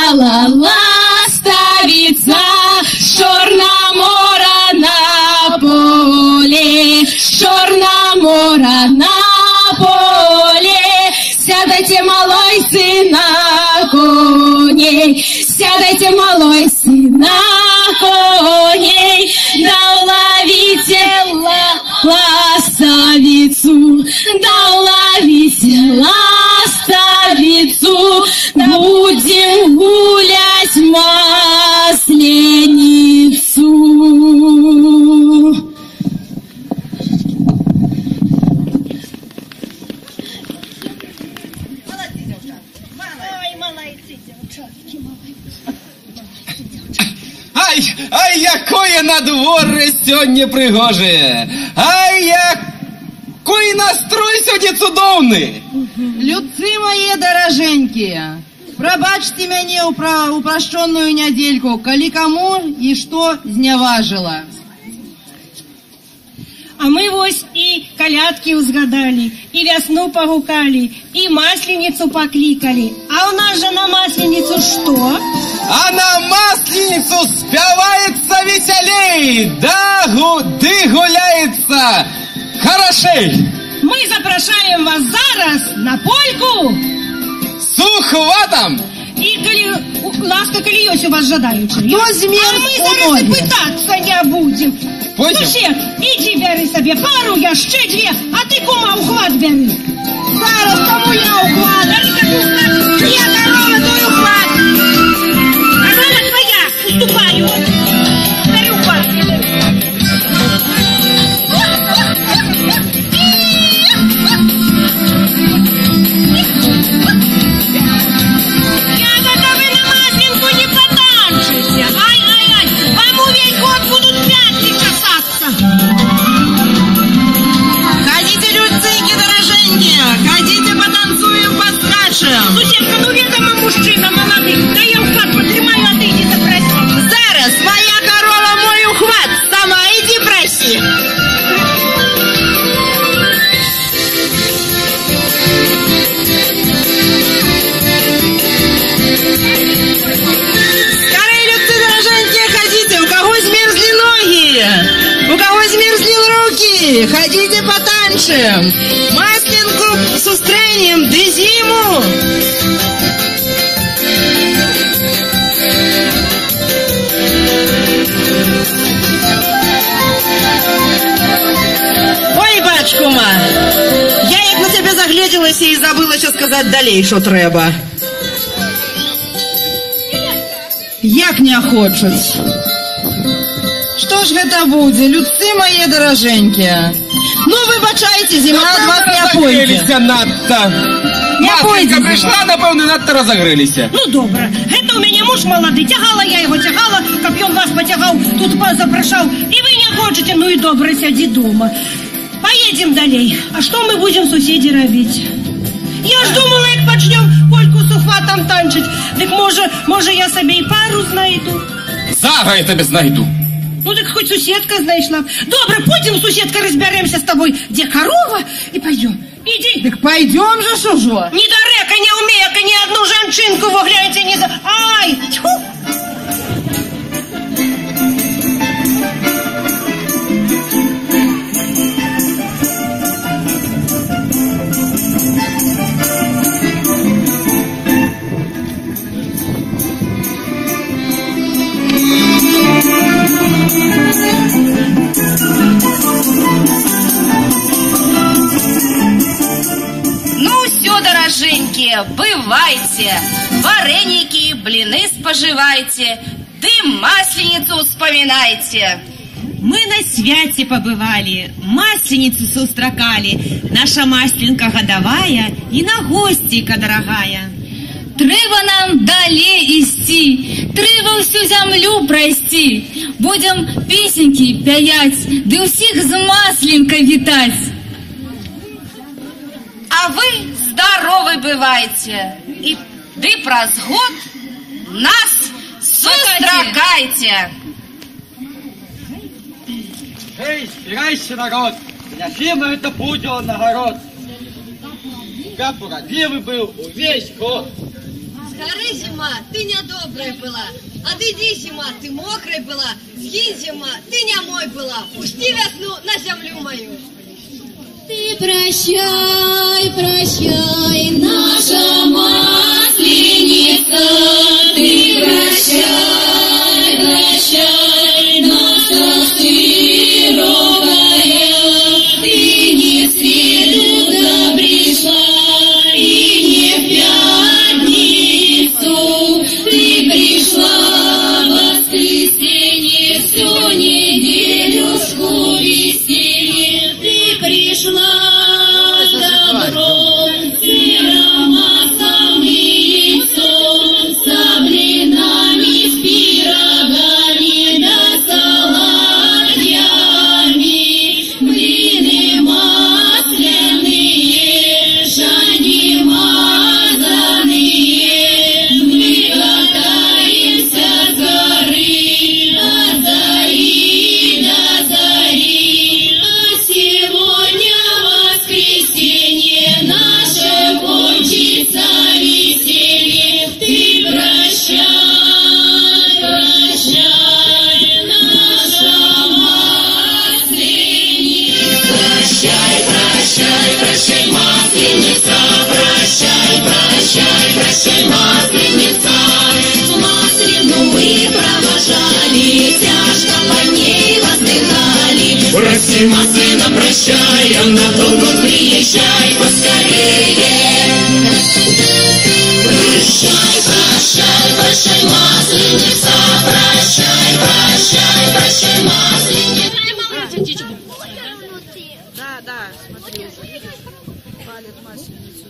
летала ластовица с Черного моря на поле, с Черного моря на поле. Сядайте, малойцы, на коней, сядайте, малойцы, на коней, да уловите ластовицу, да уловите ластовицу, будем гулять Масленицу. Ай, якое надвор'е сьогодні пригоже! Ай, який настрой сьогодні цудовний! Людцы мои дороженькие, пробачьте меня упрощенную недельку, коли кому и что зневажило. А мы вось и колядки узгадали, и весну погукали, и Масленицу покликали. А у нас же на Масленицу что? А на Масленицу спевается веселей, да гуляется хорошей. Мы запрошаем вас зараз на польку С ухватом. и ласка, коли ёсць у вас жадаючи. Кто змест А мы зараз и пытаться не будем. Пойдем. Сусед, иди бери себе пару, яшчэ две, а ты, кума, ухват бери. Зараз кому я ухват? Бери тобі ухват. Я корова, той ухват. Корова твоя, уступаю. Бери ухват. Ягода, вы на Масленку не потанчите. Ай-ай-ай, вам увесь год будут пятки касаться. Ходите, людцики дороженькие, ходите потанцуем, подскачем. Суседка, ну ведомо, мужчина молодый. Да я ухват потримаю, а ты иди запроси. Зараз моя корова, мой ухват, сама иди проси. Скорее, людцы дороженькие, ходите, у кого смерзли ноги, у кого смерзли руки, ходите потанчим, Масленку сустренем, да зиму. Ой, бачкума, я як на тебе загледзелася і забылася сказаць далей, що трэба. Як не хочуць. Што ж гэта будзе, людцы мае даражэнькія? Ну, выбачайце, зіма ад вас не пойдзе. Разогрелися надто. Не пойдзе Масленька прийшла, напевно, надто разогрелися. Ну, добре. Это у меня муж молодый. Тягала я его, тягала, каб ён вас потягал, тут запрошал. И вы не хочете, ну и добре, сяди дома. Поедем далей. А что мы будем, соседи, робить? Я ж думала, як почнем польку с ухватом танчить. Так може я себе и пару знайду. Зараз я тебе знайду. Ну так хоть суседка знайшла. Добре, пойдем, суседка, разберемся с тобой, где корова, и пойдем. Иди. Так пойдем же, що ж? Не до река, не умея, ни одну женщинку вы гляньте не за... Ай! Тьфу! Ну, все, дороженькие, бывайте, вареники, блины споживайте, ды Масленицу вспоминайте. Мы на святе побывали, Масленицу сустракали, наша Масленка годовая и на гостейка дорогая. Трэба нам далей ісці, трэба всю зямлю пройсці, будем песеньки пяять, ды ўсіх з Масленкой вітаць. А вы здоровы бывайте, и ды праз год нас сустракайте. Эй, спирайся, народ, для зимы это будет огород. Как правдивый был весь год. Гори, зима, ты недобрая была. Отойди, зима, ты мокрая была. Сгинь, зима, ты немой была. Пусти весну на землю мою. Ты прощай, прощай, наша масленица. Ты прощай, прощай, наша сырокая. Ты не в среду пришла и не в пятницу. Ты пришла в воскресенье, всю неделюшку веселье. Ты пришла добром, сыром, маслом и яйцом, с блинами, с пирогами да салатами. Блины масляные, шани мазаные. Мы катаемся с горы от зари до зари. А сегодня воскресенье, наше кончится веселье. Ты прощай, прощай, наша масленица. Прощай, прощай, прощай, масленица. Прощай, прощай, прощай, масленица. Маслену мы провожали, тяжко по ней воздыхали. Прости, Маслина, прощай, а надолго приезжай поскорее. Прощай, прощай, прощай, масленица. Прощай, прощай, прощай, масленица. Да, смотри, видишь, палят масленицу.